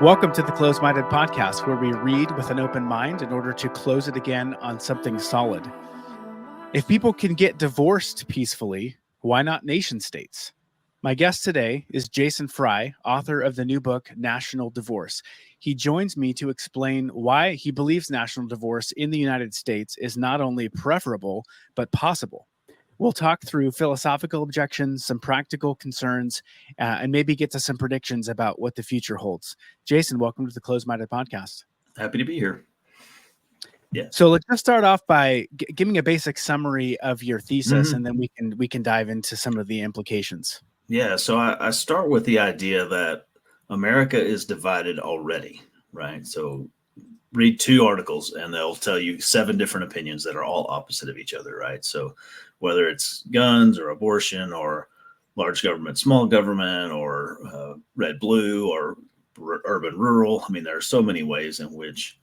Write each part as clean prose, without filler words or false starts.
Welcome to the Closed-Minded Podcast, where we read with an open mind in order to close it again on something solid. If people can get divorced peacefully, why not nation states? My guest today is Jason Fry, author of the new book, National Divorce. He joins me to explain why he believes national divorce in the United States is not only preferable, but possible. We'll talk through philosophical objections, some practical concerns, and maybe get to some predictions about what the future holds. Jason, welcome to the Closed-Minded Podcast. Happy to be here. Yeah. So let's just start off by giving a basic summary of your thesis, and then we can dive into some of the implications. Yeah. So I start with the idea that America is divided already, right? So read 2 articles and they'll tell you 7 different opinions that are all opposite of each other, right? So whether it's guns or abortion or large government, small government, or red, blue, or urban, rural. I mean, there are so many ways in which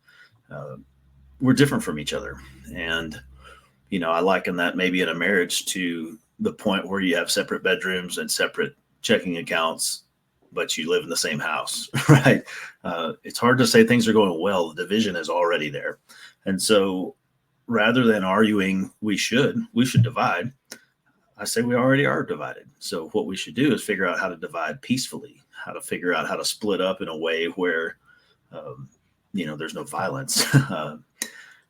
we're different from each other. And, you know, I liken that maybe in a marriage to the point where you have separate bedrooms and separate checking accounts, but you live in the same house, right? It's hard to say things are going well. The division is already there. And so rather than arguing we should divide, I say we already are divided. So what we should do is figure out how to divide peacefully, how to figure out how to split up in a way where, there's no violence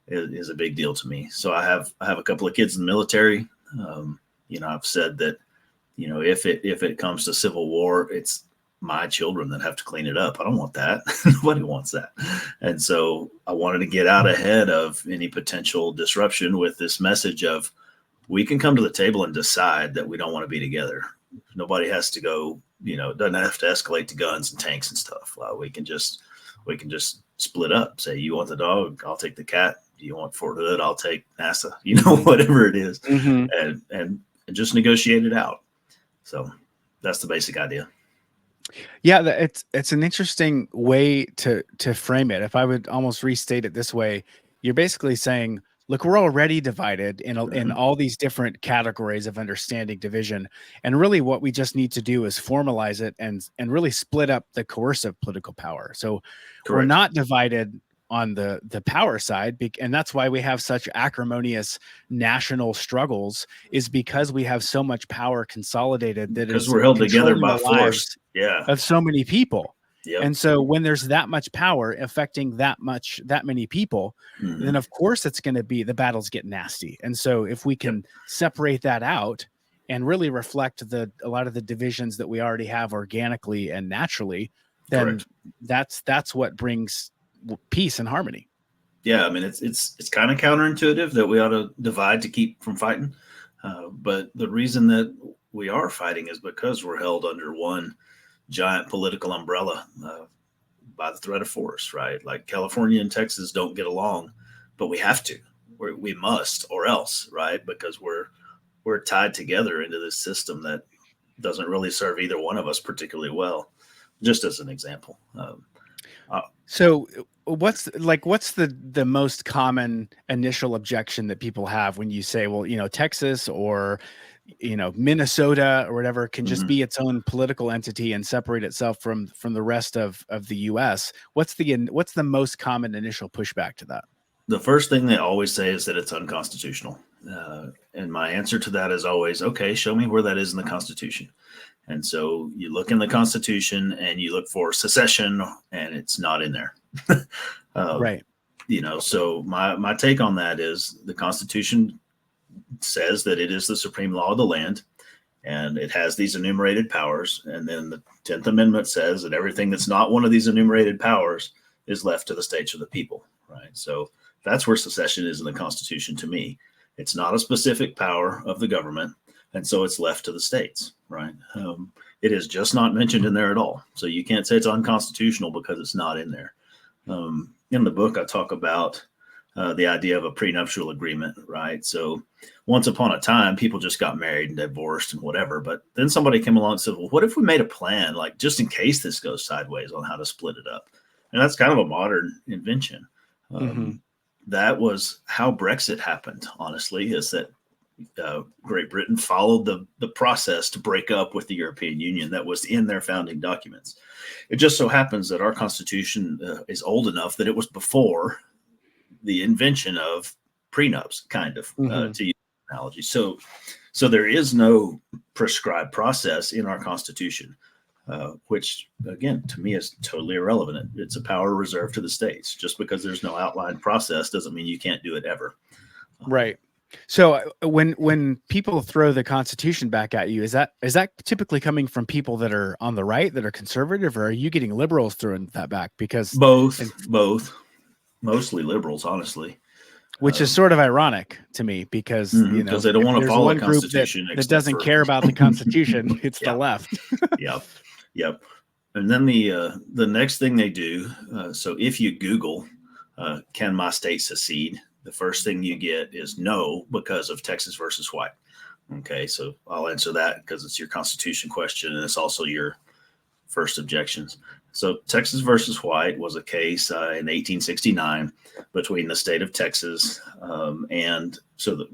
is a big deal to me. So I have a couple of kids in the military. I've said that, if it comes to civil war, it's my children that have to clean it up. I don't want that. Nobody wants that. And so I wanted to get out ahead of any potential disruption with this message of we can come to the table and decide that we don't want to be together. Nobody has to go, it doesn't have to escalate to guns and tanks and stuff. We can just split up. Say, you want the dog, I'll take the cat. Do you want Fort Hood? I'll take NASA, whatever it is, and just negotiate it out. So that's the basic idea. Yeah, it's an interesting way to frame it. If I would almost restate it this way, you're basically saying, look, we're already divided in all these different categories of understanding division. And really what we just need to do is formalize it and really split up the coercive political power. So Correct. We're not divided on the power side. And that's why we have such acrimonious national struggles, is because we have so much power consolidated that because we're held together by force of so many people. Yep. And so when there's that much power affecting that many people, then of course it's going to be, the battles get nasty. And so if we can separate that out and really reflect a lot of the divisions that we already have organically and naturally, then that's what brings peace and harmony. Yeah. I mean, it's kind of counterintuitive that we ought to divide to keep from fighting. But the reason that we are fighting is because we're held under one giant political umbrella by the threat of force, right? Like California and Texas don't get along, but we have to, we must, or else, right? Because we're tied together into this system that doesn't really serve either one of us particularly well, just as an example. So what's the most common initial objection that people have when you say, well, Texas or Minnesota or whatever can just be its own political entity and separate itself from the rest of the US? What's the most common initial pushback to that? The first thing they always say is that it's unconstitutional. And my answer to that is always, okay, show me where that is in the Constitution. And so you look in the Constitution and you look for secession, and it's not in there. Right. So my take on that is the Constitution says that it is the supreme law of the land, and it has these enumerated powers. And then the 10th Amendment says that everything that's not one of these enumerated powers is left to the states or the people, right? So that's where secession is in the Constitution to me. It's not a specific power of the government, and so it's left to the states, right? It is just not mentioned in there at all. So you can't say it's unconstitutional because it's not in there. In the book, I talk about the idea of a prenuptial agreement, right? So once upon a time, people just got married and divorced and whatever. But then somebody came along and said, well, what if we made a plan, like just in case this goes sideways, on how to split it up? And that's kind of a modern invention. That was how Brexit happened, honestly, is that Great Britain followed the process to break up with the European Union that was in their founding documents. It just so happens that our Constitution is old enough that it was before the invention of prenups, kind of, to use analogy. So there is no prescribed process in our Constitution, which, again, to me is totally irrelevant. It's a power reserved to the states. Just because there's no outlined process doesn't mean you can't do it ever. Right. So when people throw the Constitution back at you, is that typically coming from people that are on the right, that are conservative, or are you getting liberals throwing that back? Because both, mostly liberals, honestly. Which is sort of ironic to me, because because they don't want to follow the Constitution that doesn't care about the Constitution. It's the left. Yep. And then the next thing they do. So if you Google, "Can my state secede?" the first thing you get is no, because of Texas versus White. Okay, so I'll answer that because it's your Constitution question, and it's also your first objections. So Texas versus White was a case in 1869 between the state of Texas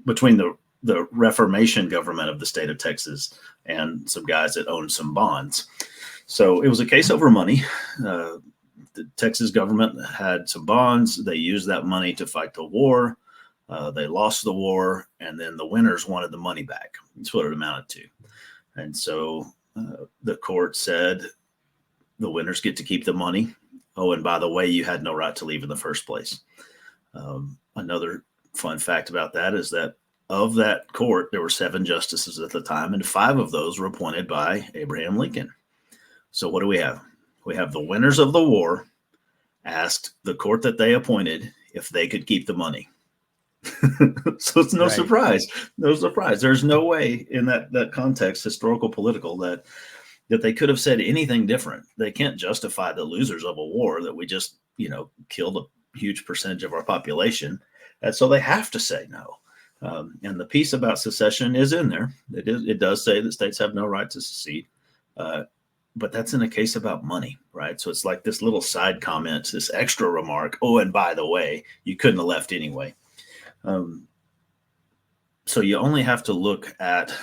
between the Reformation government of the state of Texas and some guys that owned some bonds. So it was a case over money. The Texas government had some bonds. They used that money to fight the war. They lost the war, and then the winners wanted the money back. That's what it amounted to. And so the court said the winners get to keep the money. Oh, and by the way, you had no right to leave in the first place. Another fun fact about that is that of that court, there were 7 justices at the time, and 5 of those were appointed by Abraham Lincoln. So what do we have? We have the winners of the war asked the court that they appointed if they could keep the money. So it's no surprise. No surprise. There's no way in that context, historical, political, that they could have said anything different. They can't justify the losers of a war that we just, killed a huge percentage of our population. And so they have to say no. And the piece about secession is in there. It does say that states have no right to secede. But that's in a case about money, right? So it's like this little side comment, this extra remark. Oh, and by the way, you couldn't have left anyway. So you only have to look at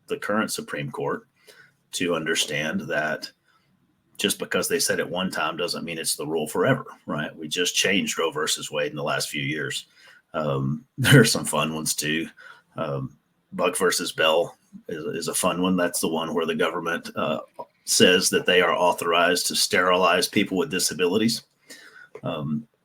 the current Supreme Court to understand that just because they said it one time doesn't mean it's the rule forever, right? We just changed Roe versus Wade in the last few years. There are some fun ones too. Buck versus Bell is a fun one. That's the one where the government says that they are authorized to sterilize people with disabilities.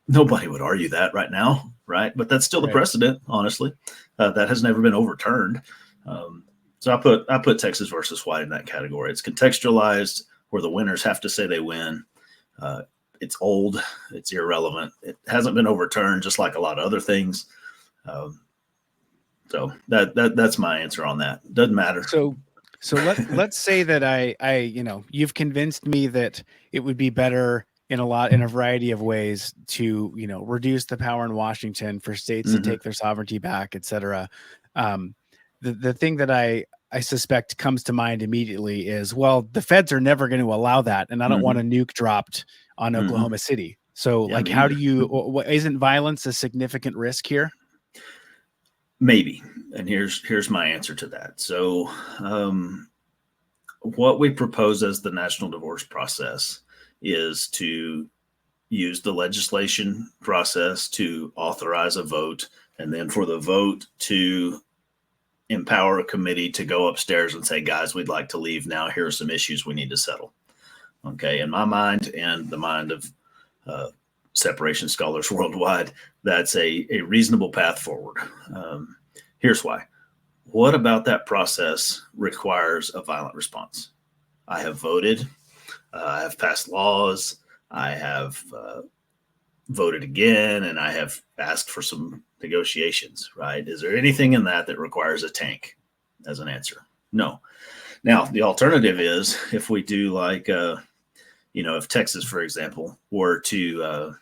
Nobody would argue that right now, right? But that's still the precedent, honestly. That has never been overturned. So I put Texas versus White in that category. It's contextualized, where the winners have to say they win. It's old. It's irrelevant. It hasn't been overturned, just like a lot of other things. So that's my answer on that. Doesn't matter. So let's say that I you've convinced me that it would be better in a variety of ways to, reduce the power in Washington for states to take their sovereignty back, et cetera. The thing that I suspect comes to mind immediately is, well, the feds are never going to allow that, and I don't want a nuke dropped on Oklahoma City. So how do you, isn't violence a significant risk here? Maybe. And here's my answer to that. So what we propose as the national divorce process is to use the legislation process to authorize a vote, and then for the vote to empower a committee to go upstairs and say, guys, we'd like to leave now. Here are some issues we need to settle. Okay. In my mind and the mind of separation scholars worldwide, that's a reasonable path forward. Here's why. What about that process requires a violent response? I have voted. I have passed laws. I have voted again, and I have asked for some negotiations, right? Is there anything in that requires a tank as an answer? No. Now, the alternative is if we do like, if Texas, for example, were to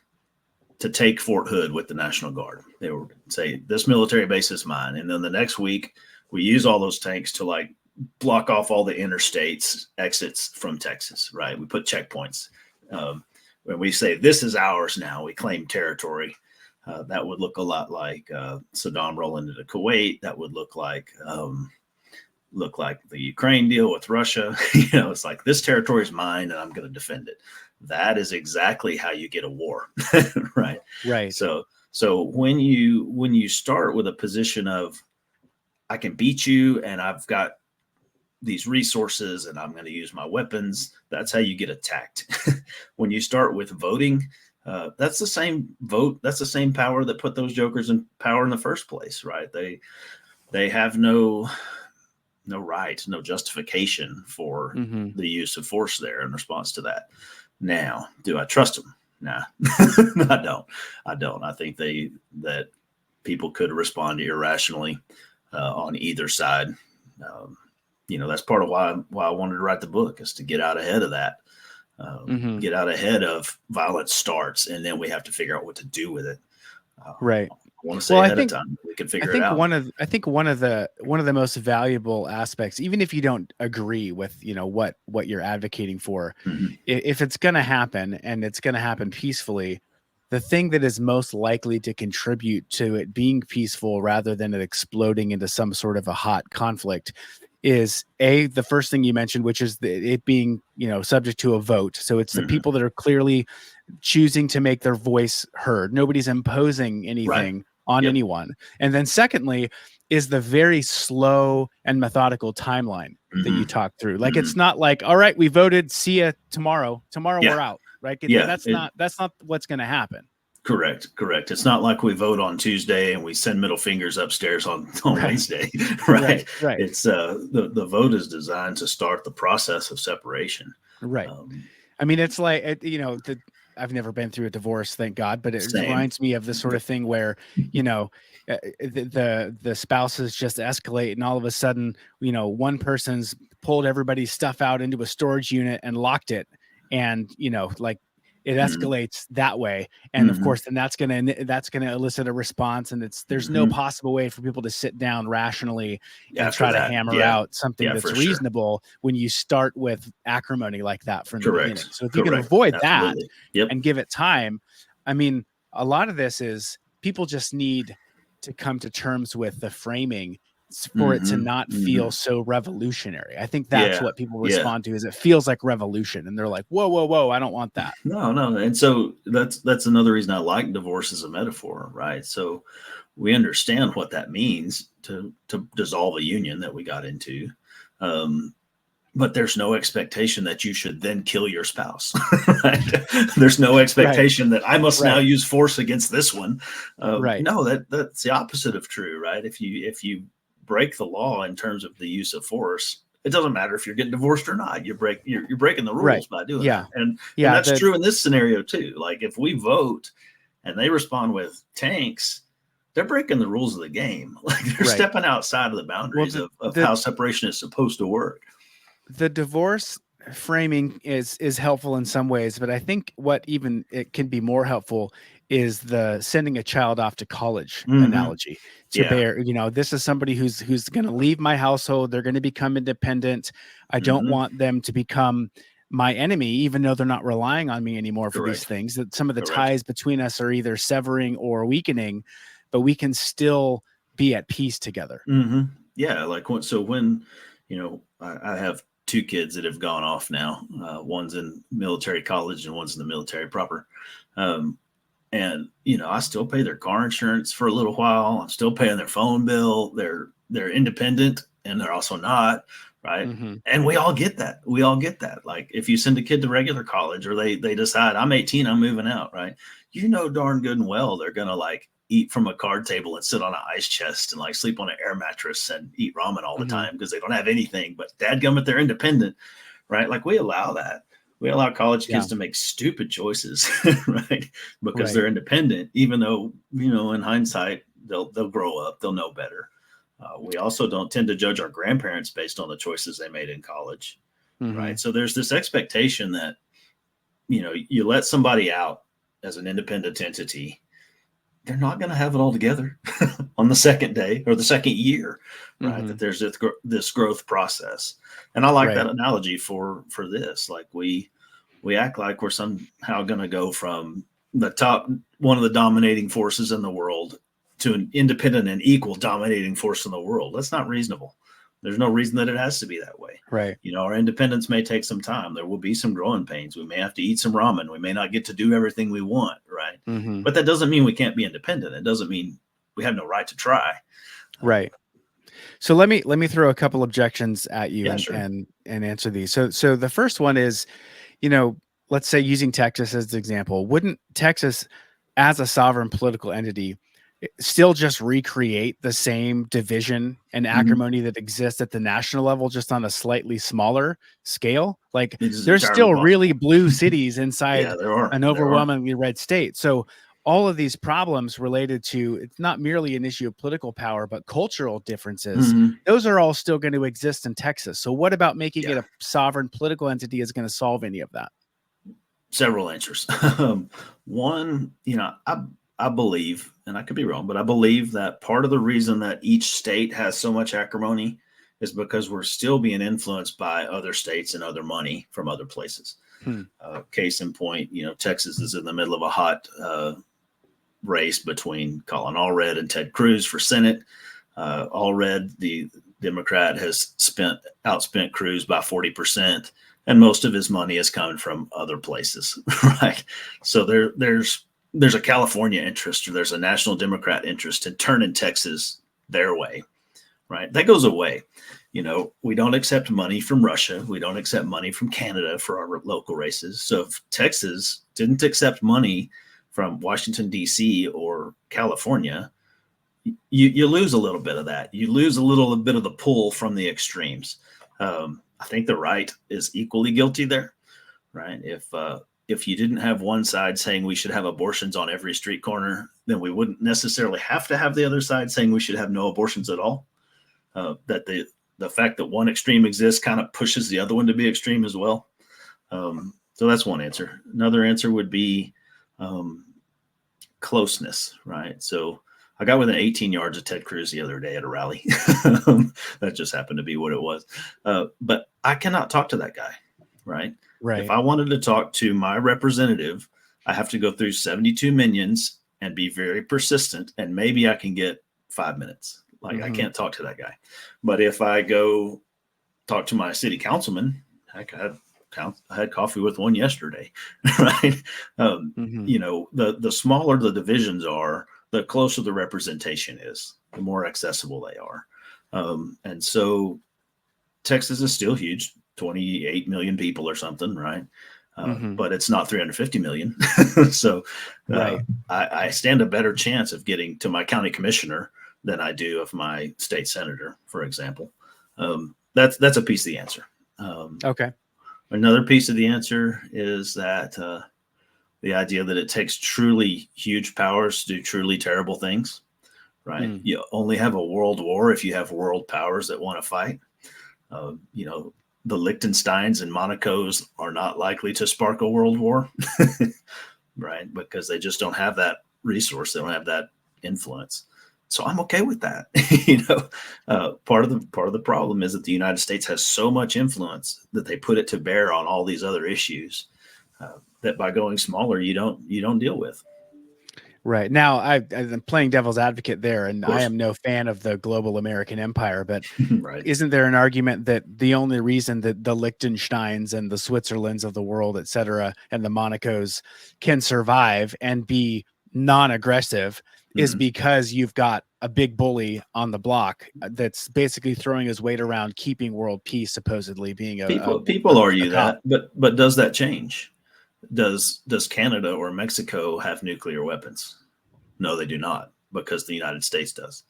take Fort Hood with the National Guard, they would say, this military base is mine. And then the next week, we use all those tanks to block off all the interstates exits from Texas, right? We put checkpoints. When we say this is ours now, we claim territory. That would look a lot like Saddam rolling into Kuwait. That would look like the Ukraine deal with Russia. It's like, this territory is mine and I'm going to defend it. That is exactly how you get a war, right? Right. So when you start with a position of, I can beat you and I've got these resources and I'm going to use my weapons, that's how you get attacked. When you start with voting, that's the same vote. That's the same power that put those jokers in power in the first place, right? They have no right, no justification for the use of force there in response to that. Now, do I trust them? Nah, I don't. I think that people could respond irrationally on either side. That's part of why I wanted to write the book, is to get out ahead of that, get out ahead of violence starts, and then we have to figure out what to do with it. Right. I want to say ahead of time we can figure it out. I think one of the most valuable aspects, even if you don't agree with what you're advocating for, if it's going to happen and it's going to happen peacefully, the thing that is most likely to contribute to it being peaceful rather than it exploding into some sort of a hot conflict is the first thing you mentioned, which is it being subject to a vote. So it's the people that are clearly choosing to make their voice heard. Nobody's imposing anything on anyone. And then secondly is the very slow and methodical timeline that you talk through. Like, it's not like, all right, we voted, see ya tomorrow we're out, right? That's not what's going to happen. Correct. It's not like we vote on Tuesday and we send middle fingers upstairs on Wednesday, right? It's the vote is designed to start the process of separation. Right. I mean, it's like, I've never been through a divorce, thank God, but it reminds me of the sort of thing where, the spouses just escalate, and all of a sudden, one person's pulled everybody's stuff out into a storage unit and locked it, and it escalates that way, and of course, then that's gonna elicit a response, and there's no possible way for people to sit down rationally and try to hammer out something that's reasonable when you start with acrimony like that from the beginning. So if you can avoid that and give it time, I mean, a lot of this is people just need to come to terms with the framing for it to not feel so revolutionary. I think that's what people respond to, is it feels like revolution, and they're like, whoa, I don't want that. No. And so that's another reason I like divorce as a metaphor, right? So we understand what that means to dissolve a union that we got into. But there's no expectation that you should then kill your spouse. Right? There's no expectation that I must now use force against this one. No, that's the opposite of true, right? If you break the law in terms of the use of force, it doesn't matter if you're getting divorced or not. You're breaking the rules by doing that. And that's true in this scenario too. Like, if we vote and they respond with tanks, they're breaking the rules of the game. Like, they're stepping outside of the boundaries of how separation is supposed to work. The divorce framing is helpful in some ways, but I think what even it can be more helpful is the sending a child off to college analogy. This is somebody who's going to leave my household. They're going to become independent. I don't want them to become my enemy, even though they're not relying on me anymore for these things. That some of the ties between us are either severing or weakening, but we can still be at peace together. Yeah. Like, when I have two kids that have gone off now. One's in military college and one's in the military proper. And I still pay their car insurance for a little while. I'm still paying their phone bill. They're independent, and they're also not, right? And we all get that. Like, if you send a kid to regular college, or they decide, I'm 18, I'm moving out, right? Darn good and well they're gonna eat from a card table and sit on an ice chest and sleep on an air mattress and eat ramen all the time because they don't have anything. But dadgummit, they're independent, right? Like, we allow that. We allow college kids to make stupid choices, right? Because they're independent, even though, in hindsight, they'll grow up, they'll know better. We also don't tend to judge our grandparents based on the choices they made in college, right? So there's this expectation that, you let somebody out as an independent entity, they're not going to have it all together on the second day or the second year, right? That there's this growth process. And I like that analogy for this. Like, we act like we're somehow going to go from one of the dominating forces in the world to an independent and equal dominating force in the world. That's not reasonable. There's no reason that it has to be that way. Right. Our independence may take some time. There will be some growing pains. We may have to eat some ramen. We may not get to do everything we want, right? Mm-hmm. But that doesn't mean we can't be independent. It doesn't mean we have no right to try. Right. So let me throw a couple objections at you sure. and answer these. So the first one is, let's say using Texas as the example, wouldn't Texas as a sovereign political entity still just recreate the same division and acrimony that exists at the national level, just on a slightly smaller scale? Like there's still really blue cities inside an overwhelmingly red state. So all of these problems related to, it's not merely an issue of political power, but cultural differences. Those are all still going to exist in Texas. So what about making it a sovereign political entity is going to solve any of that? Several answers. One, I believe, and I could be wrong, but I believe that part of the reason that each state has so much acrimony is because we're still being influenced by other states and other money from other places. Case in point, Texas is in the middle of a hot race between Colin Allred and Ted Cruz for Senate. Allred, the Democrat, has outspent Cruz by 40%, and most of his money is coming from other places, right? So there's a California interest, or there's a national Democrat interest in turning Texas their way, right? That goes away. We don't accept money from Russia. We don't accept money from Canada for our local races. So if Texas didn't accept money from Washington, D.C. or California, you lose a little bit of that. You lose a little bit of the pull from the extremes. I think the right is equally guilty there, right? If you didn't have one side saying we should have abortions on every street corner, then we wouldn't necessarily have to have the other side saying we should have no abortions at all. That the fact that one extreme exists kind of pushes the other one to be extreme as well. So that's one answer. Another answer would be closeness, right? So I got within 18 yards of Ted Cruz the other day at a rally. That just happened to be what it was. But I cannot talk to that guy, right? Right. If I wanted to talk to my representative, I have to go through 72 minions and be very persistent, and maybe I can get 5 minutes. Like I can't talk to that guy. But if I go talk to my city councilman, heck, I had coffee with one yesterday, right? The smaller the divisions are, the closer the representation is, the more accessible they are. And so Texas is still huge, 28 million people or something, right? But it's not 350 million. So I stand a better chance of getting to my county commissioner than I do of my state senator, for example. That's a piece of the answer. Okay. Another piece of the answer is that the idea that it takes truly huge powers to do truly terrible things, right? You only have a world war if you have world powers that want to fight. The Liechtensteins and Monacos are not likely to spark a world war, right? Because they just don't have that resource. They don't have that influence. So I'm okay with that. Part of the problem is that the United States has so much influence that they put it to bear on all these other issues that by going smaller, you don't deal with. Right. Now, I'm playing devil's advocate there, and I am no fan of the global American empire, but right. Isn't there an argument that the only reason that the Liechtensteins and the Switzerlands of the world, et cetera, and the Monacos can survive and be non-aggressive is because you've got a big bully on the block that's basically throwing his weight around keeping world peace, supposedly being people argue that, but does that change? Does Canada or Mexico have nuclear weapons? No, they do not, because the United States does,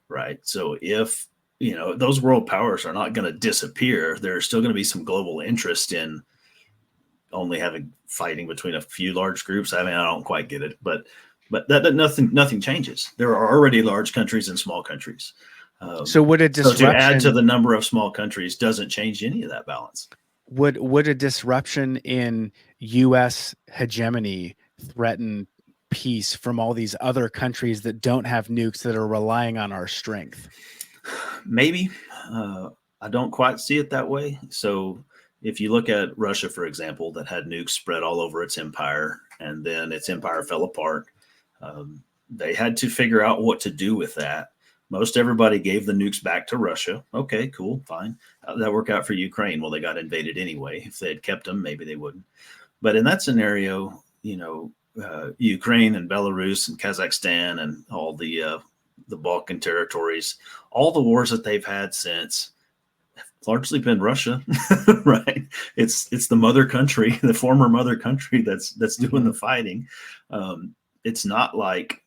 right? So if those world powers are not going to disappear, there's still going to be some global interest in only having fighting between a few large groups. I mean, I don't quite get it, but that nothing changes. There are already large countries and small countries. So would a disruption to add to the number of small countries doesn't change any of that balance? Would a disruption in U.S. hegemony threaten peace from all these other countries that don't have nukes that are relying on our strength? Maybe. I don't quite see it that way. So if you look at Russia, for example, that had nukes spread all over its empire, and then its empire fell apart. They had to figure out what to do with that. Most everybody gave the nukes back to Russia. Okay, cool, fine. How did that work out for Ukraine? Well, they got invaded anyway. If they had kept them, maybe they wouldn't. But in that scenario, Ukraine and Belarus and Kazakhstan and all the Balkan territories, all the wars that they've had since have largely been Russia, right? It's the mother country, the former mother country that's doing the fighting. It's not like,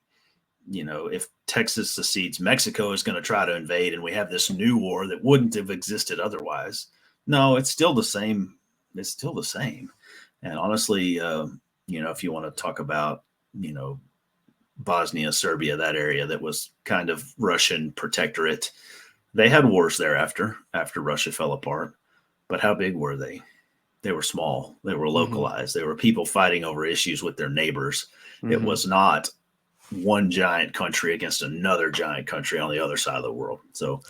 if Texas secedes, Mexico is going to try to invade, and we have this new war that wouldn't have existed otherwise. No, it's still the same. It's still the same. And honestly, if you want to talk about, Bosnia, Serbia, that area that was kind of Russian protectorate, they had wars there after Russia fell apart. But how big were they? They were small. They were localized. They were people fighting over issues with their neighbors. It was not one giant country against another giant country on the other side of the world. So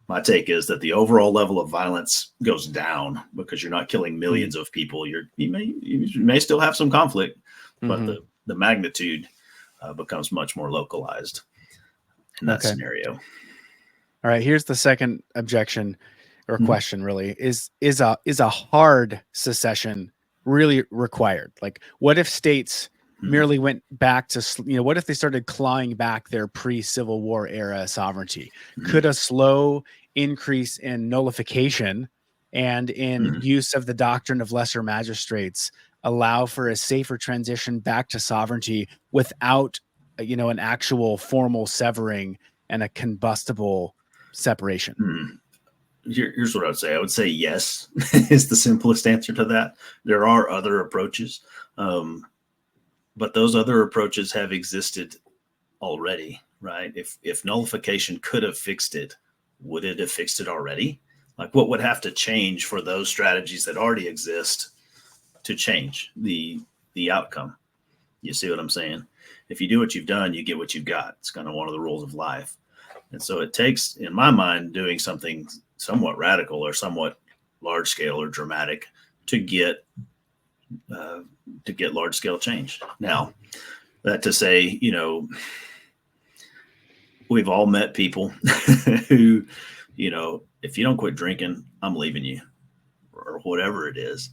my take is that the overall level of violence goes down because you're not killing millions of people. You may still have some conflict, but the magnitude becomes much more localized in that scenario. All right. Here's the second objection or question really is a hard secession really required? Like, what if states merely went back to, what if they started clawing back their pre-Civil War era sovereignty? Could a slow increase in nullification and in use of the doctrine of lesser magistrates allow for a safer transition back to sovereignty without, an actual formal severing and a combustible separation? Here's what I would say. I would say yes is the simplest answer to that. There are other approaches. But those other approaches have existed already, right? If nullification could have fixed it, would it have fixed it already? Like, what would have to change for those strategies that already exist to change the outcome? You see what I'm saying? If you do what you've done, you get what you've got. It's kind of one of the rules of life. And so it takes, in my mind, doing something somewhat radical or somewhat large scale or dramatic to get large scale change. Now, that to say, we've all met people who, if you don't quit drinking, I'm leaving you, or whatever it is.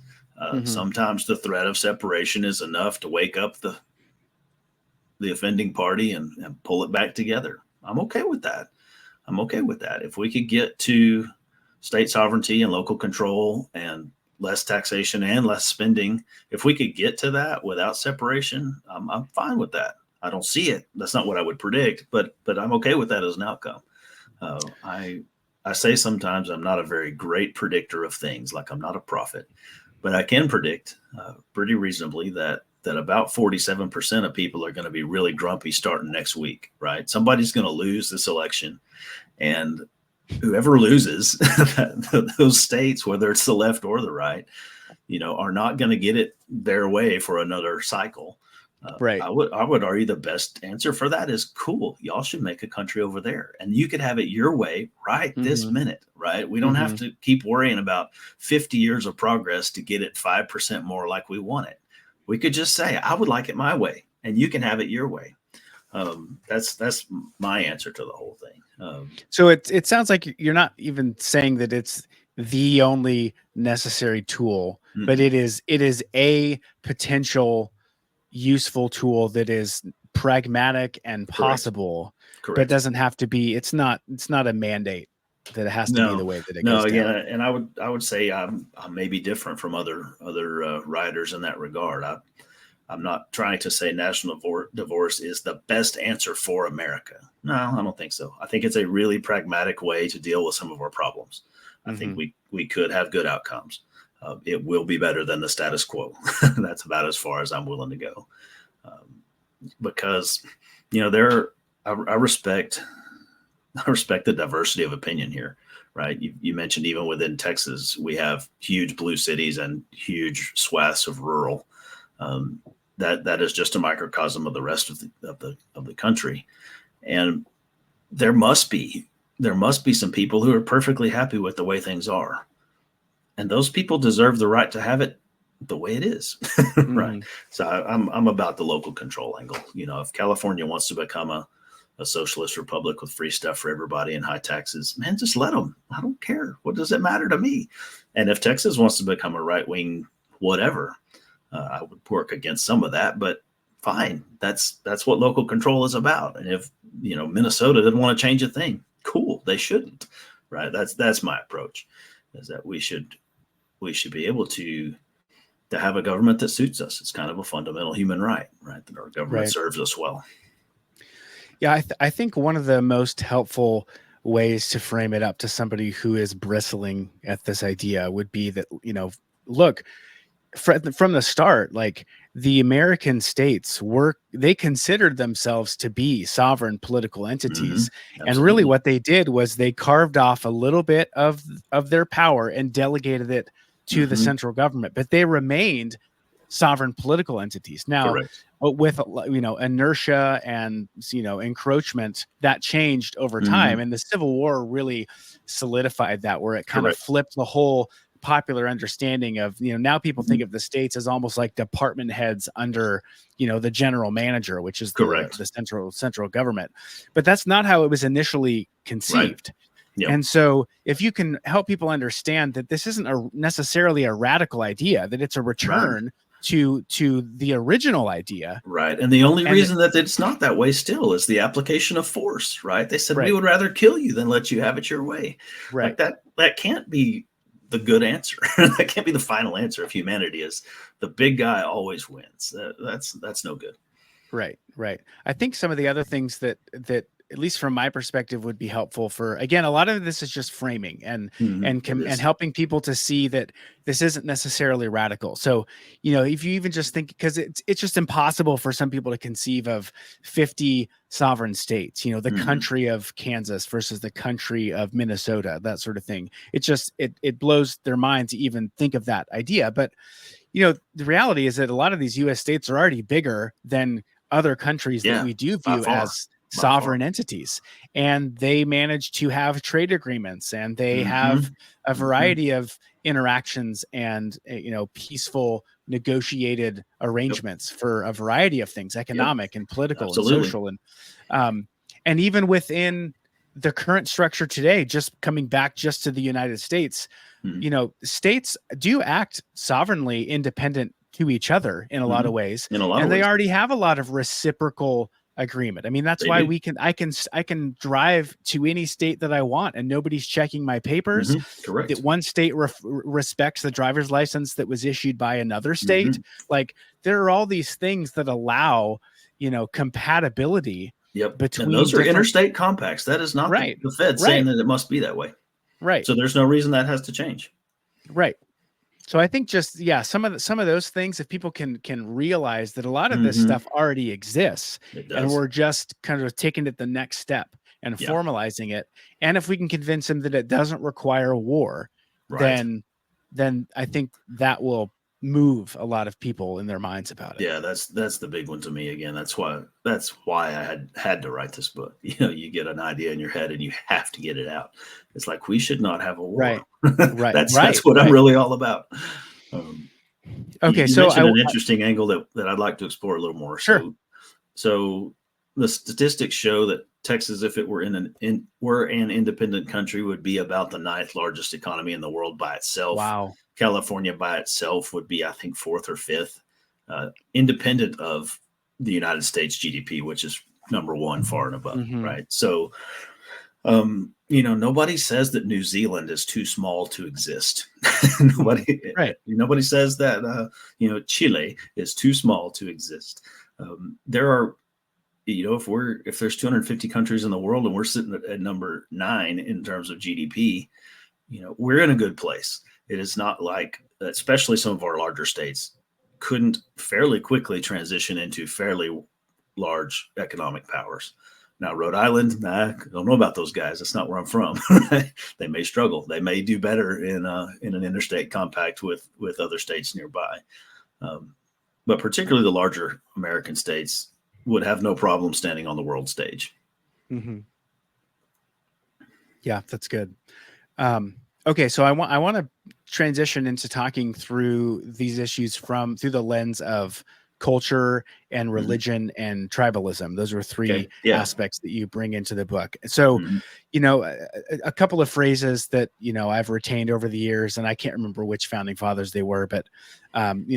Sometimes the threat of separation is enough to wake up the offending party and pull it back together. I'm okay with that. If we could get to state sovereignty and local control and less taxation and less spending, if we could get to that without separation, I'm fine with that. I don't see it. That's not what I would predict, but I'm okay with that as an outcome. I say sometimes I'm not a very great predictor of things, like I'm not a prophet, but I can predict pretty reasonably that about 47% of people are going to be really grumpy starting next week, right? Somebody's going to lose this election, and whoever loses those states, whether it's the left or the right, are not going to get it their way for another cycle. Right. I would argue the best answer for that is cool. Y'all should make a country over there, and you could have it your way right this minute, right? We don't have to keep worrying about 50 years of progress to get it 5% more like we want it. We could just say, I would like it my way, and you can have it your way. That's my answer to the whole thing. So it sounds like you're not even saying that it's the only necessary tool, but it is a potential useful tool that is pragmatic and possible. Correct. But it doesn't have to be. It's not a mandate that it has to be the way that it goes down. Yeah, and I would say I may be different from other writers in that regard. I'm not trying to say national divorce is the best answer for America. No, I don't think so. I think it's a really pragmatic way to deal with some of our problems. I think we could have good outcomes. It will be better than the status quo. That's about as far as I'm willing to go. Because, I respect the diversity of opinion here, right? You mentioned even within Texas, we have huge blue cities and huge swaths of rural. That is just a microcosm of the rest of the country, and there must be some people who are perfectly happy with the way things are, and those people deserve the right to have it the way it is. Right. Mm-hmm. So I'm about the local control angle. If California wants to become a socialist republic with free stuff for everybody and high taxes, man, just let them. I don't care. What does it matter to me? And if Texas wants to become a right wing whatever, I would work against some of that, but fine. That's what local control is about. And if Minnesota doesn't want to change a thing, cool. They shouldn't. Right. That's my approach. Is that we should be able to have a government that suits us. It's kind of a fundamental human right, that our government serves us well. Yeah, I think one of the most helpful ways to frame it up to somebody who is bristling at this idea would be that, look, from the start, like the American states they considered themselves to be sovereign political entities. Mm-hmm. And really what they did was they carved off a little bit of their power and delegated it to the central government, but they remained sovereign political entities. Now, with inertia and encroachment, that changed over time, and the Civil War really solidified that, where it kind of flipped the whole popular understanding of now people think of the states as almost like department heads under the general manager, which is the central government, but that's not how it was initially conceived. Yep. And so if you can help people understand that this isn't necessarily a radical idea, that it's a return to the original idea. Right. And the only reason that it's not that way still is the application of force, right? They said, we would rather kill you than let you have it your way. Right. Like that can't be the good answer. That can't be the final answer if humanity is the big guy always wins. That's no good. Right. I think some of the other things that at least from my perspective would be helpful for, again, a lot of this is just framing and helping people to see that this isn't necessarily radical. So, if you even just think, because it's just impossible for some people to conceive of 50 sovereign states, the country of Kansas versus the country of Minnesota, that sort of thing. It just, it blows their mind to even think of that idea. But, the reality is that a lot of these US states are already bigger than other countries that we do view as sovereign entities, and they manage to have trade agreements, and they have a variety of interactions and peaceful negotiated arrangements for a variety of things, economic and political and social, and even within the current structure today, just coming back just to the United States, states do act sovereignly independent to each other in a lot of ways, and they already have a lot of reciprocal agreement. I mean, that's why I can drive to any state that I want and nobody's checking my papers. Correct. That one state respects the driver's license that was issued by another state. Like, there are all these things that allow, compatibility. Between, and those are interstate compacts. That is not the Fed saying that it must be that way. Right. So there's no reason that has to change. Right. So I think just, some of those things, if people can realize that a lot of this stuff already exists, and we're just kind of taking it the next step and formalizing it. And if we can convince them that it doesn't require a war, then I think that will move a lot of people in their minds about it. Yeah, that's the big one to me. Again, that's why I had to write this book. You get an idea in your head and you have to get it out. It's like, we should not have a war. Right. That's what I'm really all about. Okay, you so mentioned an interesting angle that I'd like to explore a little more. Sure. So the statistics show that Texas, if it were an independent country, would be about the 9th largest economy in the world by itself. Wow. California by itself would be, I think, 4th or 5th, independent of the United States GDP, which is number one, far and above, right? So, nobody says that New Zealand is too small to exist. Nobody says that, Chile is too small to exist. There are, if there's 250 countries in the world and we're sitting at number 9 in terms of GDP, we're in a good place. It is not like, especially some of our larger states, couldn't fairly quickly transition into fairly large economic powers. Now, Rhode Island, I don't know about those guys. That's not where I'm from. They may struggle. They may do better in an interstate compact with other states nearby. But particularly the larger American states would have no problem standing on the world stage. Yeah, that's good. Okay, so I want to transition into talking through these issues through the lens of culture and religion and tribalism. Those are three Okay. Yeah. aspects that you bring into the book. So, Mhm. a couple of phrases that, I've retained over the years, and I can't remember which founding fathers they were, but,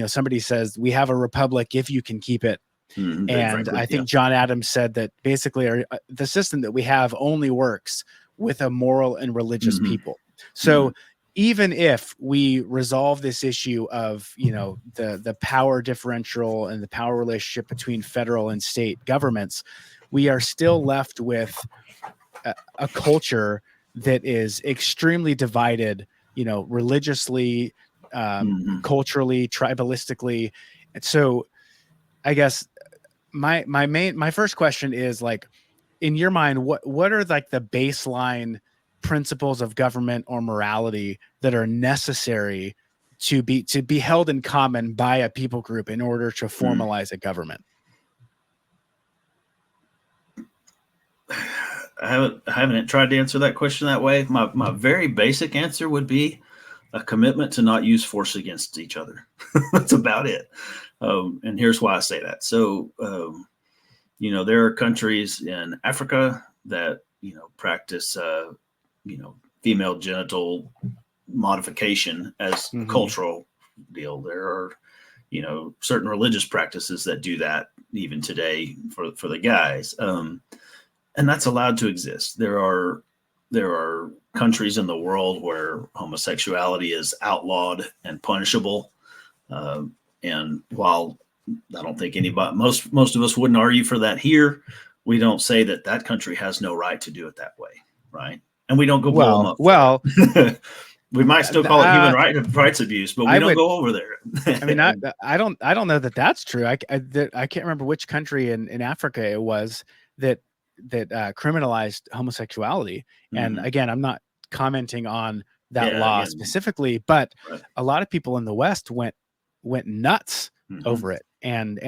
somebody says, we have a republic if you can keep it. Mhm. Ben And Franklin. I Yeah. think John Adams said that basically the system that we have only works with a moral and religious Mhm. people. So even if we resolve this issue of, the power differential and the power relationship between federal and state governments, we are still left with a culture that is extremely divided, religiously, Mhm. culturally, tribalistically. And so I guess my first question is, like, in your mind, what are like the baseline principles of government or morality that are necessary to be held in common by a people group in order to Mhm. formalize a government? I haven't tried to answer that question that way. My very basic answer would be a commitment to not use force against each other. That's about it. And here's why I say that. So, there are countries in Africa that, practice, female genital modification as a cultural deal. There are, certain religious practices that do that even today for the guys. And that's allowed to exist. There are countries in the world where homosexuality is outlawed and punishable. And while I don't think anybody, most of us wouldn't argue for that here, we don't say that country has no right to do it that way, right? And we don't go blow them up for it. We might still call it human rights abuse, but we don't go over there. I mean, I don't know that that's true. I can't remember which country in Africa it was that criminalized homosexuality. And again, I'm not commenting on that law specifically, but a lot of people in the West went nuts over it and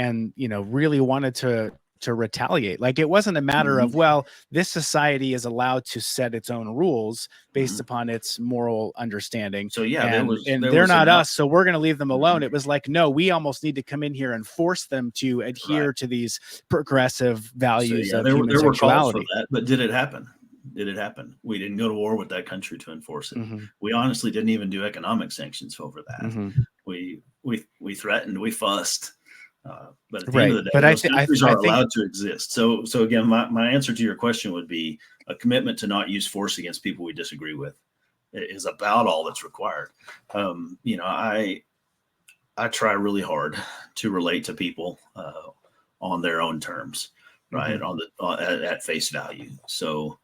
really wanted to retaliate. Like, it wasn't a matter of, well, this society is allowed to set its own rules based upon its moral understanding. So yeah, and they're not us, so we're going to leave them alone. It was like, no, we almost need to come in here and force them to adhere to these progressive values of human there sexuality. were calls for that, but did it happen? Did it happen? We didn't go to war with that country to enforce it. We honestly didn't even do economic sanctions over that. We threatened, we fussed. But at the end of the day, those countries are allowed to exist. So again, my answer to your question would be a commitment to not use force against people we disagree with is about all that's required. I try really hard to relate to people on their own terms, right? At face value. So,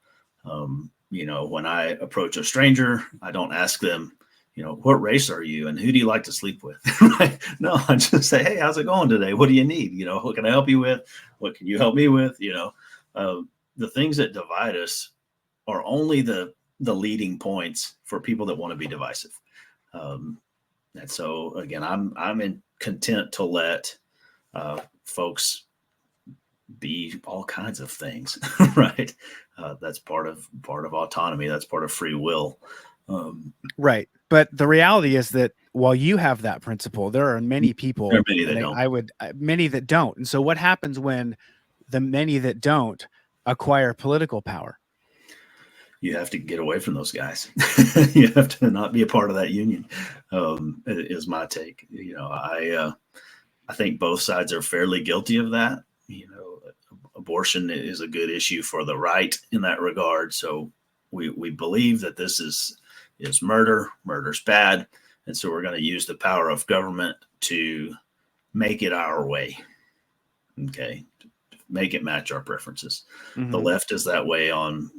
when I approach a stranger, I don't ask them, what race are you and who do you like to sleep with? Right? No, I just say, hey, how's it going today? What do you need? What can I help you with? What can you help me with? The things that divide us are only the leading points for people that want to be divisive. And so again, I'm content to let folks be all kinds of things, right? That's part of autonomy. That's part of free will. Right. But the reality is that while you have that principle, there are many people, there are many that don't. Many that don't. And so what happens when the many that don't acquire political power? You have to get away from those guys. You have to not be a part of that union, is my take. I think both sides are fairly guilty of that. Abortion is a good issue for the right in that regard. So we believe that this is murder. Murder's bad. And so we're going to use the power of government to make it our way. Okay. Make it match our preferences. The left is that way on,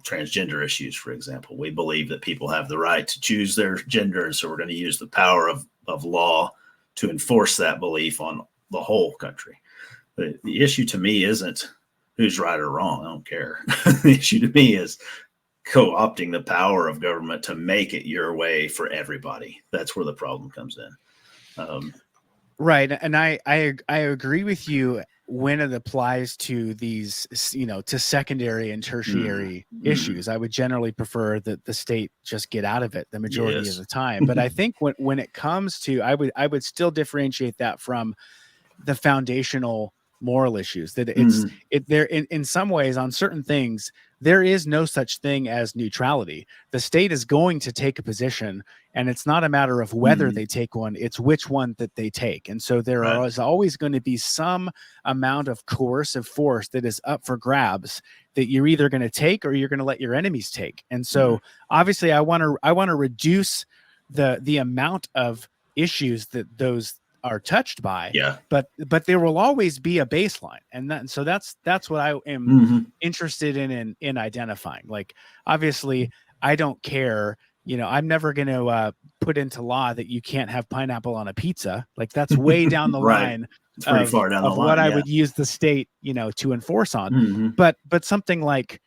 transgender issues, for example. We believe that people have the right to choose their gender. And so we're going to use the power of law to enforce that belief on the whole country. The issue to me isn't who's right or wrong. I don't care. The issue to me is co-opting the power of government to make it your way for everybody. That's where the problem comes in. Right. And I agree with you when it applies to these, to secondary and tertiary issues, I would generally prefer that the state just get out of it the majority of the time. But I think when it comes to, I would still differentiate that from the foundational moral issues, that there in some ways on certain things there is no such thing as neutrality. The state is going to take a position, and it's not a matter of whether they take one, it's which one that they take. And so there is always going to be some amount of coercive force that is up for grabs that you're either going to take or you're going to let your enemies take. And so obviously I want to reduce the amount of issues that those are touched by, but there will always be a baseline, and so that's what I am interested in identifying. Like, obviously I don't care, I'm never going to put into law that you can't have pineapple on a pizza. Like, that's way down the line. It's pretty far down the line, what I would use the state to enforce on. But something like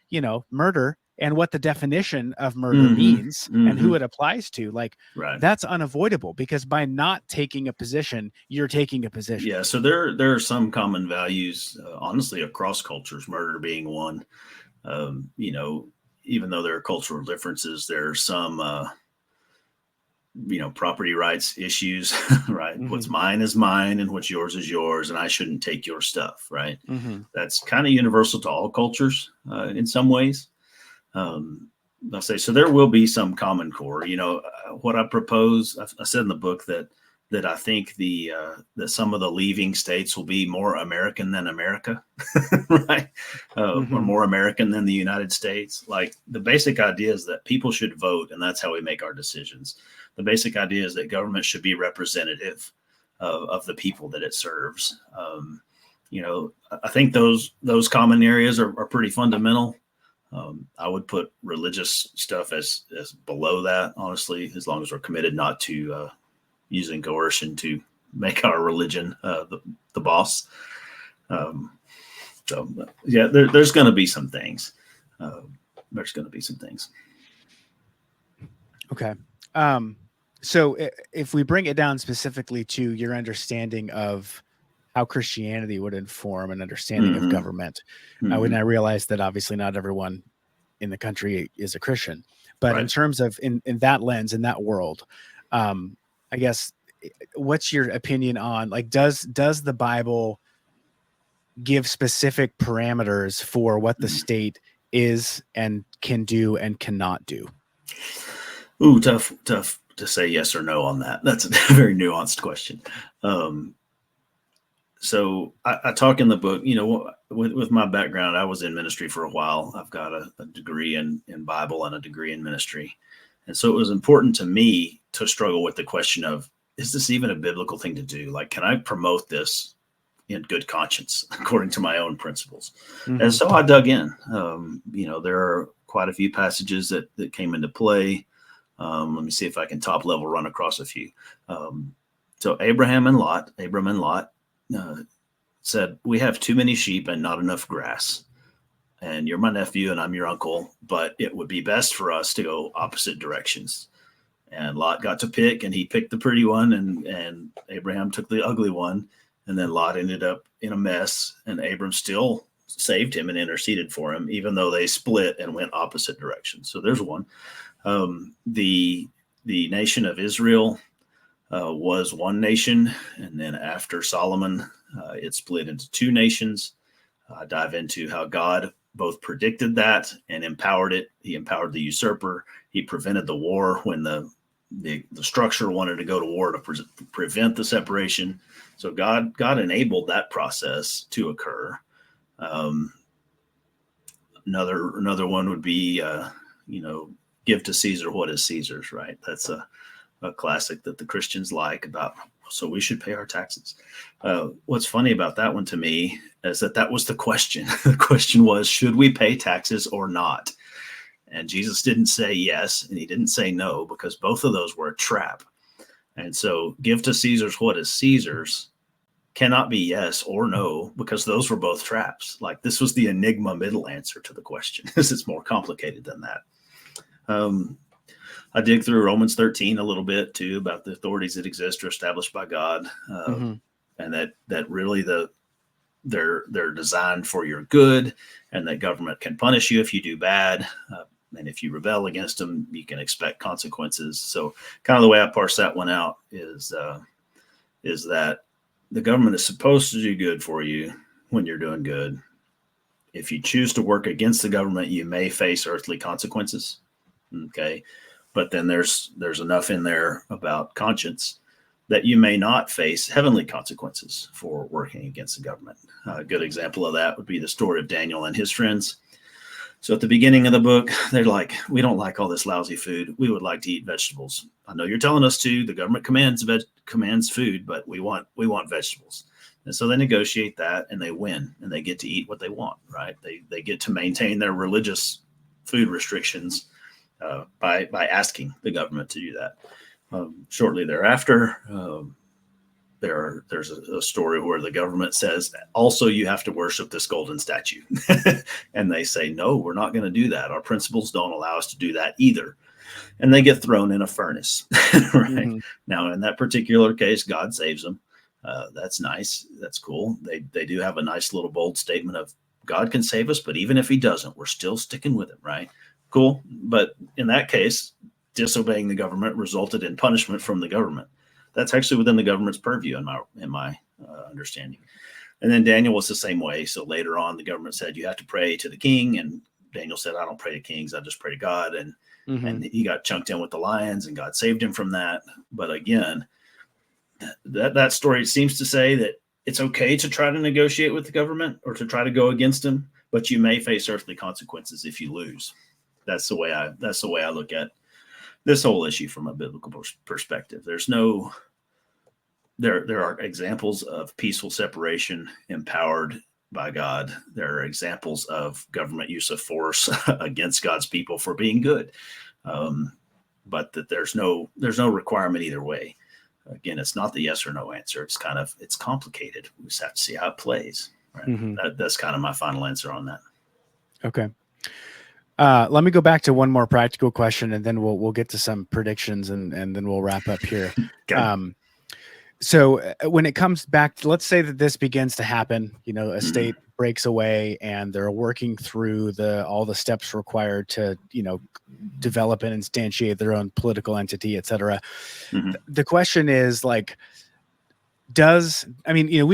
murder, and what the definition of murder means and who it applies to, like, that's unavoidable, because by not taking a position, you're taking a position. Yeah. So there are some common values, honestly, across cultures, murder being one. Even though there are cultural differences, there are some, property rights issues, right? What's mine is mine and what's yours is yours, and I shouldn't take your stuff, right? That's kind of universal to all cultures in some ways. I'll say, so there will be some common core. What I propose, I said in the book that I think that some of the leaving states will be more American than America, right? Or more American than the United States. Like, the basic idea is that people should vote, and that's how we make our decisions. The basic idea is that government should be representative of the people that it serves. I think those common areas are pretty fundamental. I would put religious stuff as below that, honestly, as long as we're committed not to using coercion to make our religion the boss. There's going to be some things. Okay. So if we bring it down specifically to your understanding of how Christianity would inform an understanding of government, when I realized that obviously not everyone in the country is a Christian, but in terms of in that lens, in that world, I guess, what's your opinion on, like, does the Bible give specific parameters for what the state is and can do and cannot do? Ooh, tough to say yes or no on that. That's a very nuanced question. So I talk in the book, with my background, I was in ministry for a while. I've got a degree in Bible and a degree in ministry. And so it was important to me to struggle with the question of, is this even a biblical thing to do? Like, can I promote this in good conscience according to my own principles? And so I dug in. There are quite a few passages that came into play. Let me see if I can top level run across a few. So Abram and Lot said, we have too many sheep and not enough grass. And you're my nephew and I'm your uncle, but it would be best for us to go opposite directions. And Lot got to pick, and he picked the pretty one, and Abraham took the ugly one. And then Lot ended up in a mess, and Abram still saved him and interceded for him, even though they split and went opposite directions. So there's one. The nation of Israel was one nation, and then after Solomon, it split into two nations. Dive into how God both predicted that and empowered it. He empowered the usurper. He prevented the war when the structure wanted to go to war to prevent the separation. So God enabled that process to occur. Another one would be, give to Caesar what is Caesar's, right? That's a classic that the Christians like, about, so we should pay our taxes. What's funny about that one to me is that was the question. The question was, should we pay taxes or not? And Jesus didn't say yes, and he didn't say no, because both of those were a trap. And so give to Caesar's what is Caesar's cannot be yes or no, because those were both traps. Like, this was the enigma middle answer to the question. It's more complicated than that. I dig through Romans 13 a little bit too, about the authorities that exist are established by God. And that really the they're designed for your good, and that government can punish you if you do bad. And if you rebel against them, you can expect consequences. So kind of the way I parse that one out is that the government is supposed to do good for you when you're doing good. If you choose to work against the government, you may face earthly consequences. Okay. But then there's enough in there about conscience that you may not face heavenly consequences for working against the government. A good example of that would be the story of Daniel and his friends. So at the beginning of the book, they're like, we don't like all this lousy food. We would like to eat vegetables. I know you're telling us to. The government commands food, but we want vegetables. And so they negotiate that, and they win, and they get to eat what they want, right? They get to maintain their religious food restrictions by asking the government to do that. Shortly thereafter, there's a story where the government says, also, you have to worship this golden statue. And they say, no, we're not going to do that. Our principles don't allow us to do that either. And they get thrown in a furnace. Right. Mm-hmm. Now, in that particular case, God saves them. That's nice. That's cool. They do have a nice little bold statement of God can save us, but even if he doesn't, we're still sticking with him. Right. Cool. But in that case, disobeying the government resulted in punishment from the government. That's actually within the government's purview in my understanding. And then Daniel was the same way. So later on, the government said, you have to pray to the king. And Daniel said, I don't pray to kings. I just pray to God. And he got chunked in with the lions, and God saved him from that. But again, that story seems to say that it's okay to try to negotiate with the government or to try to go against them, but you may face earthly consequences if you lose. That's the way I look at this whole issue from a biblical perspective. There are examples of peaceful separation empowered by God. There are examples of government use of force against God's people for being good. But that there's no requirement either way. Again, it's not the yes or no answer. It's complicated. We just have to see how it plays. Right? Mm-hmm. That's kind of my final answer on that. Okay. Let me go back to one more practical question, and then we'll get to some predictions, and then we'll wrap up here. Okay. So when it comes back, let's say that this begins to happen, a state breaks away and they're working through all the steps required to, develop and instantiate their own political entity, et cetera. Mm-hmm. The question is we've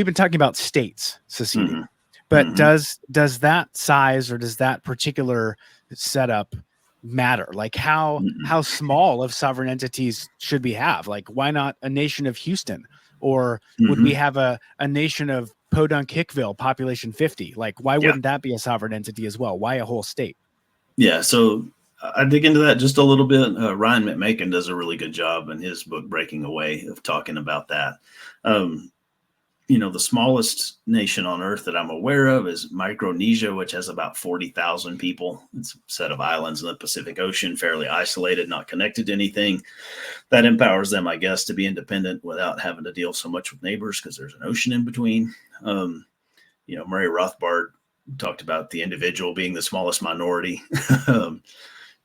been talking about states seceding, but does that size or does that particular setup matter? Like how small of sovereign entities should we have? Like, why not a nation of Houston? Or would we have a nation of Podunk Hickville, population 50? Like, why wouldn't that be a sovereign entity as well? Why a whole state? Yeah, so I dig into that just a little bit. Ryan McMakin does a really good job in his book, Breaking Away, of talking about that. The smallest nation on earth that I'm aware of is Micronesia, which has about 40,000 people. It's a set of islands in the Pacific Ocean, fairly isolated, not connected to anything. That empowers them, I guess, to be independent without having to deal so much with neighbors because there's an ocean in between. Murray Rothbard talked about the individual being the smallest minority.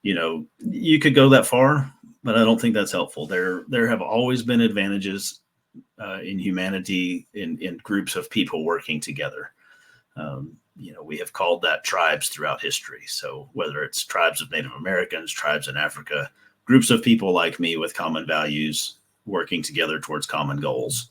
You could go that far, but I don't think that's helpful. There have always been advantages in humanity in groups of people working together. We have called that tribes throughout history. So whether it's tribes of Native Americans, tribes in Africa, groups of people like me with common values working together towards common goals,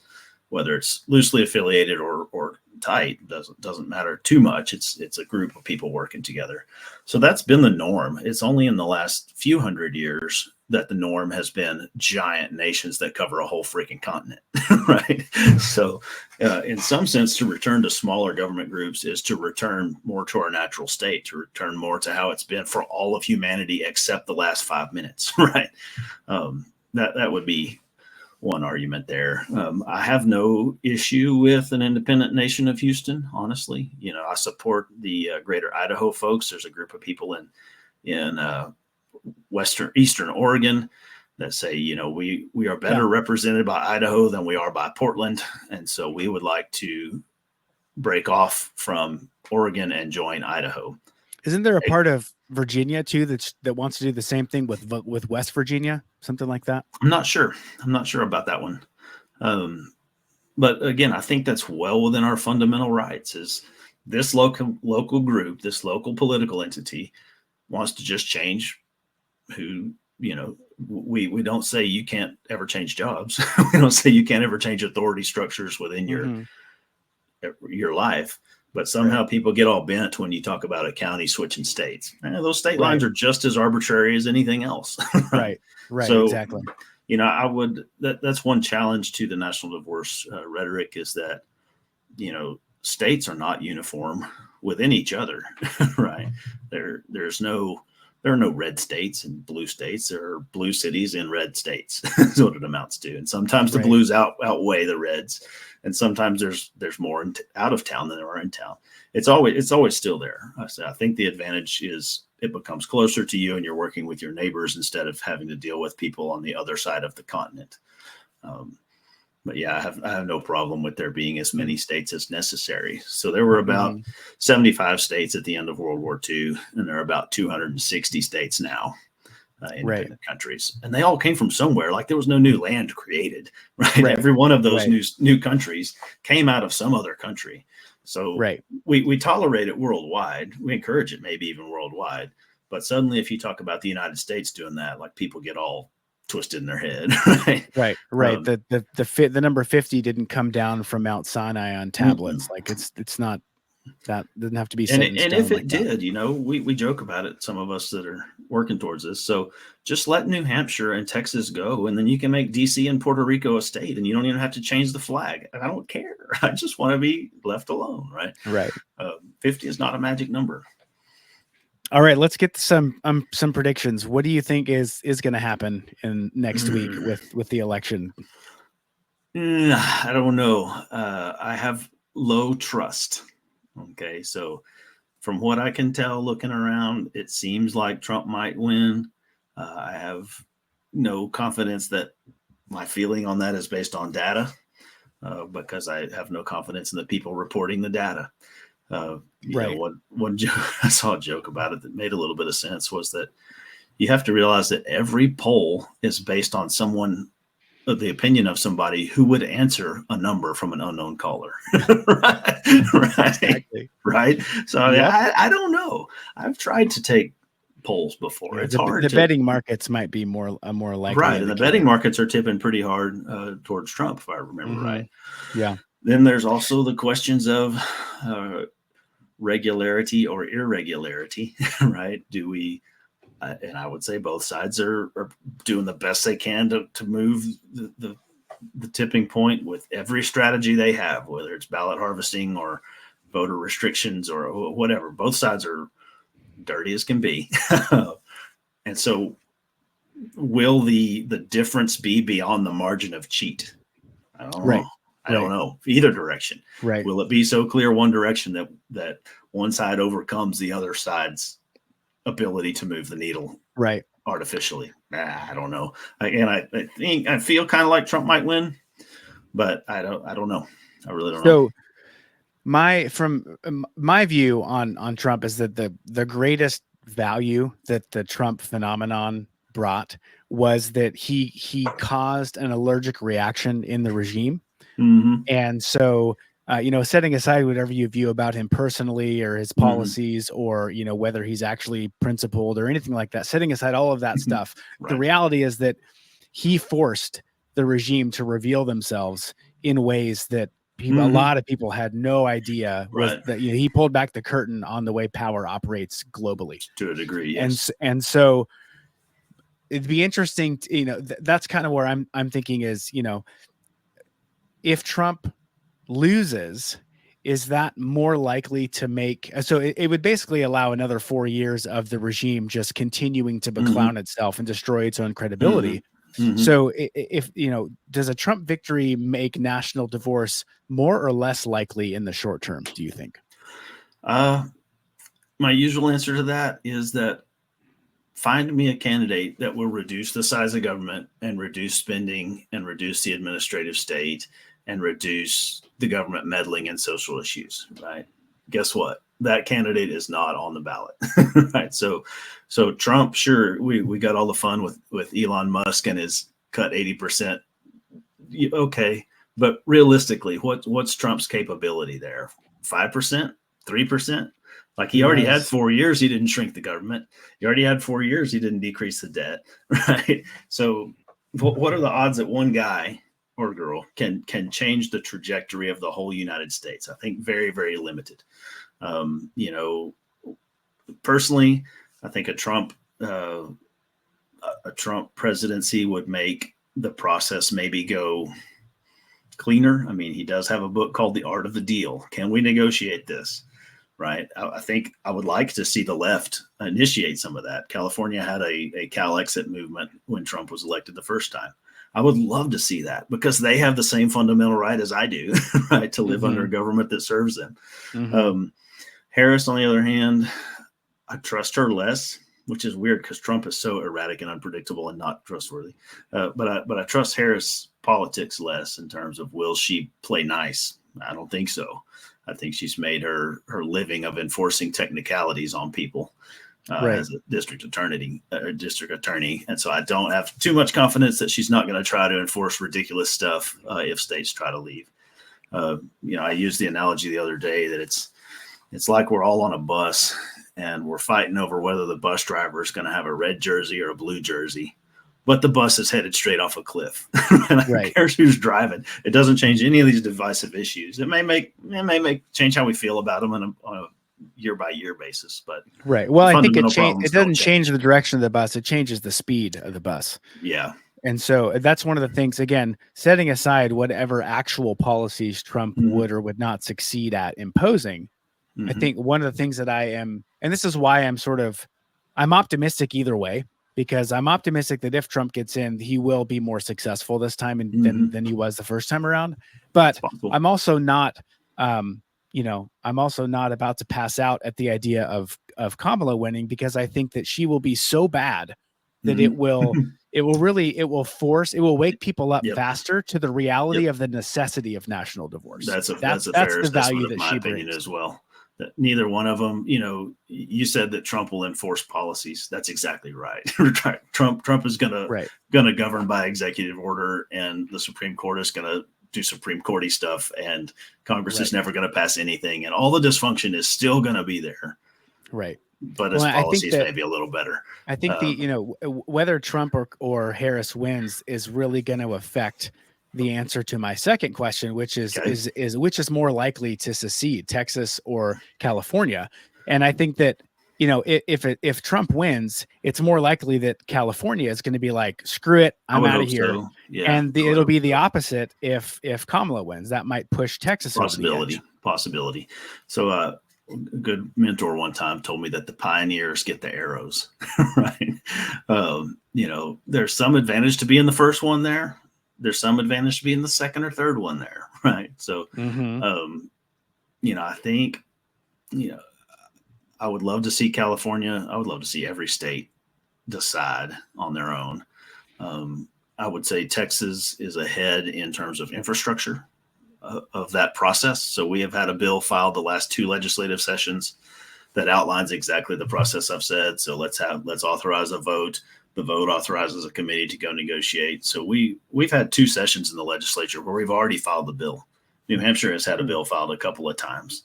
whether it's loosely affiliated or tight, doesn't matter too much. It's a group of people working together. So that's been the norm. It's only in the last few hundred years that the norm has been giant nations that cover a whole freaking continent, right? So in some sense, to return to smaller government groups is to return more to our natural state, to return more to how it's been for all of humanity except the last 5 minutes, right? That would be one argument there. I have no issue with an independent nation of Houston, honestly. I support the Greater Idaho folks. There's a group of people in Eastern Oregon that say, we are better represented by Idaho than we are by Portland. And so we would like to break off from Oregon and join Idaho. Isn't there a part of Virginia too that wants to do the same thing with West Virginia, something like that? I'm not sure about that one. but again, I think that's well within our fundamental rights. Is this local group, this local political entity wants to just change who, we don't say you can't ever change jobs. We don't say you can't ever change authority structures within your life. But somehow people get all bent when you talk about a county switching states. Those state lines are just as arbitrary as anything else. Right. So, Exactly. That's one challenge to the national divorce rhetoric, is that, states are not uniform within each other, right? There are no red states and blue states. There are blue cities and red states. Is what it amounts to. And sometimes the blues outweigh the reds, and sometimes there's more out of town than there are in town. It's always still there. I think the advantage is it becomes closer to you, and you're working with your neighbors instead of having to deal with people on the other side of the continent. But yeah, I have no problem with there being as many states as necessary. So there were about 75 states at the end of World War II, and there are about 260 states now, independent countries. And they all came from somewhere. Like, there was no new land created, right? Every one of those new countries came out of some other country. So we tolerate it worldwide. We encourage it maybe even worldwide. But suddenly, if you talk about the United States doing that, like, people get all twisted in their head. Right. The number 50 didn't come down from Mount Sinai on tablets. Like, it's not, that doesn't have to be set in stone. And if it did, we joke about it, some of us that are working towards this. So just let New Hampshire and Texas go, and then you can make DC and Puerto Rico a state, and you don't even have to change the flag. I don't care. I just want to be left alone. Right. 50 is not a magic number. All right, let's get some predictions. What do you think is going to happen in next week with the election? I don't know. I have low trust. Okay, so from what I can tell, looking around, it seems like Trump might win. I have no confidence that my feeling on that is based on data, because I have no confidence in the people reporting the data. One joke, I saw a joke about it that made a little bit of sense, was that you have to realize that every poll is based on the opinion of somebody who would answer a number from an unknown caller. Right. So I don't know. I've tried to take polls before. It's hard. The betting markets might be more likely. Right. And the betting markets are tipping pretty hard towards Trump, if I remember right. Yeah. Then there's also the questions of regularity or irregularity, right? Do we, and I would say both sides are doing the best they can to move the tipping point with every strategy they have, whether it's ballot harvesting or voter restrictions or whatever. Both sides are dirty as can be. And so will the difference be beyond the margin of cheat? I don't know. I don't know either direction. Right. Will it be so clear one direction that one side overcomes the other side's ability to move the needle artificially? I don't know. I feel kind of like Trump might win, but I don't know. I really don't know. So my view on Trump is that the greatest value that the Trump phenomenon brought was that he caused an allergic reaction in the regime. And so, setting aside whatever you view about him personally or his policies or, whether he's actually principled or anything like that, setting aside all of that stuff, the reality is that he forced the regime to reveal themselves in ways that a lot of people had no idea that he pulled back the curtain on the way power operates globally to a degree. Yes. And so it'd be interesting to, that's kind of where I'm thinking is, if Trump loses, is that more likely to make, so it would basically allow another 4 years of the regime just continuing to beclown itself and destroy its own credibility. So if, does a Trump victory make national divorce more or less likely in the short term, do you think? My usual answer to that is that find me a candidate that will reduce the size of government and reduce spending and reduce the administrative state and reduce the government meddling in social issues, right? Guess what? That candidate is not on the ballot, right? So Trump, sure, we got all the fun with Elon Musk and his cut 80%. Okay, But realistically, what's Trump's capability there? 5%, 3%? Like he already had 4 years, he didn't shrink the government. He already had 4 years, he didn't decrease the debt, right? So what are the odds that one guy or girl can change the trajectory of the whole United States? I think very, very limited. Personally, I think a Trump presidency would make the process maybe go cleaner. I mean, he does have a book called The Art of the Deal. Can we negotiate this? Right. I think I would like to see the left initiate some of that. California had a Cal exit movement when Trump was elected the first time. I would love to see that because they have the same fundamental right as I do, right, to live under a government that serves them. Harris, on the other hand, I trust her less, which is weird because Trump is so erratic and unpredictable and not trustworthy. But I trust Harris' politics less in terms of will she play nice? I don't think so. I think she's made her living of enforcing technicalities on people as a district attorney. And so I don't have too much confidence that she's not going to try to enforce ridiculous stuff if states try to leave. I used the analogy the other day that it's like we're all on a bus and we're fighting over whether the bus driver is going to have a red jersey or a blue jersey. But the bus is headed straight off a cliff. And who cares who's driving? It doesn't change any of these divisive issues. It may change how we feel about them on a year by year basis. But well, I think it doesn't change the direction of the bus. It changes the speed of the bus. Yeah. And so that's one of the things, again, setting aside whatever actual policies Trump would or would not succeed at imposing. I think one of the things that I am, and this is why I'm optimistic either way, because I'm optimistic that if Trump gets in, he will be more successful this time than he was the first time around. But I'm also not, I'm also not about to pass out at the idea of Kamala winning, because I think that she will be so bad that it will wake people up faster to the reality of the necessity of national divorce. That's the value that she brings as well. That neither one of them, you said that Trump will enforce policies. That's exactly right. Trump is going to govern by executive order, and the Supreme Court is going to do Supreme Court-y stuff, and Congress is never going to pass anything, and all the dysfunction is still going to be there. Right. But his policies may be a little better. I think whether Trump or Harris wins is really going to affect the answer to my second question, which is which is more likely to secede, Texas or California? And I think that, if Trump wins, it's more likely that California is going to be like, screw it, I'm out of here. So. Yeah, and it'll be the opposite if Kamala wins. That might push Texas possibility. So a good mentor one time told me that the pioneers get the arrows, right? There's some advantage to be in the first one there. There's some advantage to be in the second or third one there, right? So, I think, I would love to see California. I would love to see every state decide on their own. I would say Texas is ahead in terms of infrastructure of that process. So we have had a bill filed the last 2 legislative sessions that outlines exactly the process I've said. So let's authorize a vote. The vote authorizes a committee to go negotiate. So we've had 2 sessions in the legislature where we've already filed the bill. New Hampshire has had a bill filed a couple of times.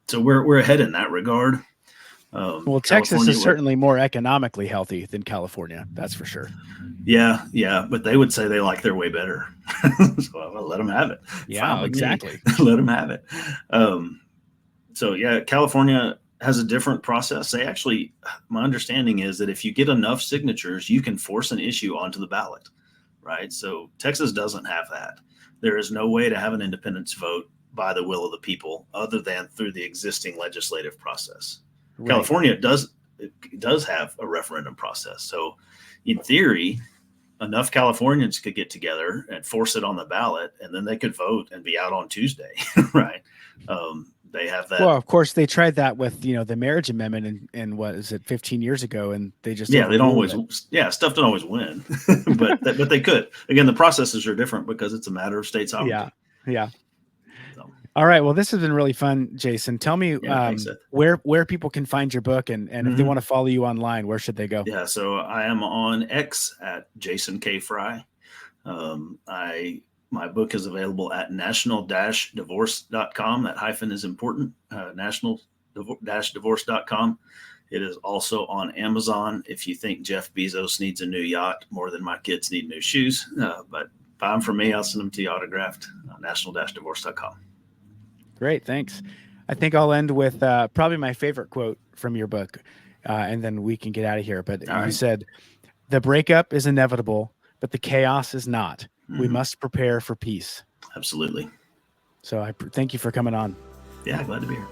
So we're ahead in that regard. Well, Texas is certainly more economically healthy than California. That's for sure. Yeah. But they would say they like their way better. So I'll let them have it. Yeah, exactly. Let them have it. California has a different process. They actually, my understanding is that if you get enough signatures, you can force an issue onto the ballot, right? So Texas doesn't have that. There is no way to have an independence vote by the will of the people other than through the existing legislative process. Right. California does have a referendum process. So in theory, enough Californians could get together and force it on the ballot, and then they could vote and be out on Tuesday, right? They have that. Well, of course, they tried that with the marriage amendment and what is it, 15 years ago, and they just they don't always stuff don't always win, but they could. Again, the processes are different because it's a matter of state sovereignty. Yeah. So. All right. Well, this has been really fun, Jason. Tell me where people can find your book, and if they want to follow you online, where should they go? Yeah. So I am on X at Jason K. Fry. I My book is available at national-divorce.com. That hyphen is important, national-divorce.com. It is also on Amazon. If you think Jeff Bezos needs a new yacht more than my kids need new shoes, but buy them from me, I'll send them to you autographed, national-divorce.com. Great, thanks. I think I'll end with probably my favorite quote from your book, and then we can get out of here. But you said, "The breakup is inevitable, but the chaos is not. We must prepare for peace." Absolutely. So I thank you for coming on. Yeah, glad to be here.